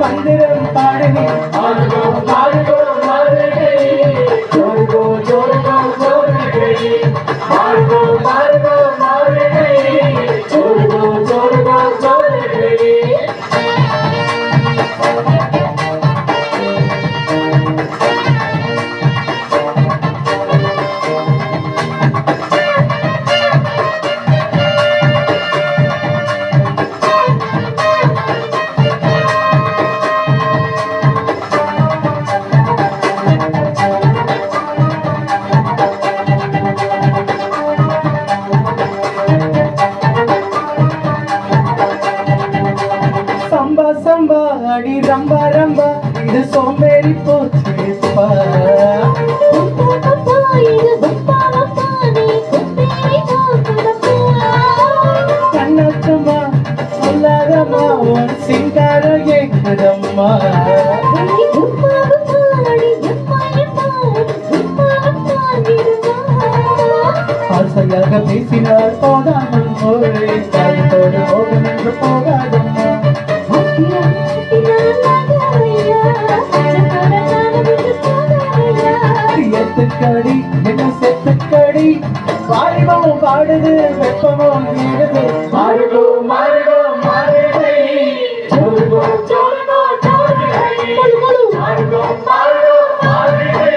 மந்திரம் பாடனி ஆடுகோ ஆடுகோ மாறுகை ஜோர்கோ ஜோர்கோ ஜோர்கை ஆடுகோ ஆடுகோ மாறுகை ஜோர்கோ ஜோர்கோ ஜோர்கை அடி ரம்பா ரம்பா இது சோம்பேறி போச்சுப்பா கண்ணத்தம்மா சொல்லாதம்மா உன் சிங்காரம் கேக்குதம்மா ஆசையாக பேசினார் போதாமல் போரே தாயத்தோடு போகும் என்று போகாதம்மா எத்துக்கடி என்ன செத்துக்கடி வாலிபம் பாடுது வெப்பமோ வீடுது மாறுகோ மாறுகோ மாறுகை ஜோர்கோ ஜோர்கோ ஜோர்கை மாறுகோ மாறுகோ மாறுகை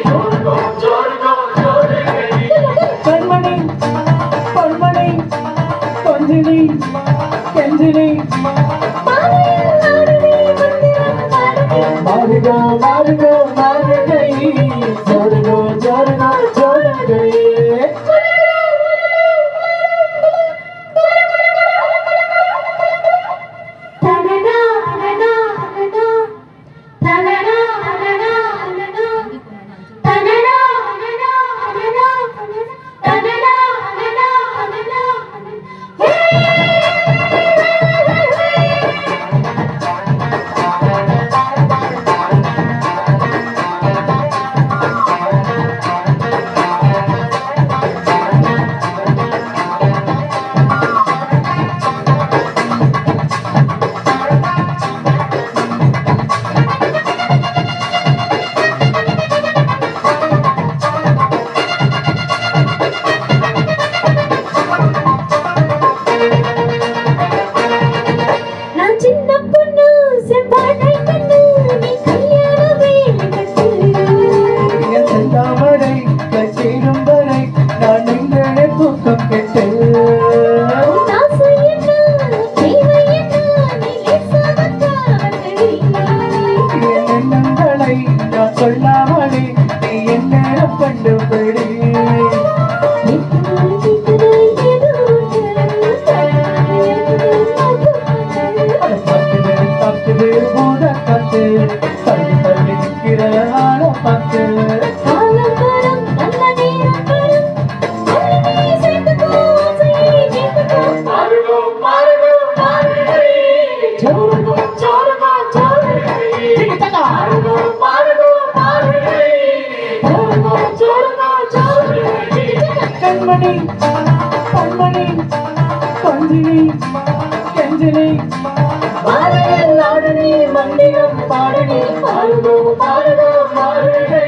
ஜோர்கோ ஜோர்கோ ஜோர்கை கண்மணி பொன்மணி கொஞ்சினி கெஞ்சினி மாறுகோ மாறுகோ மாறுகை ஜோர்கோ ஜோர்கோ ஜோர்கை தனனா கண்மணி கண்மணி கொஞ்சினி கெஞ்சினி வாழையில் ஆடனி மந்திரம் பாடனி பாடுதோ பாடுதோ மாறுகை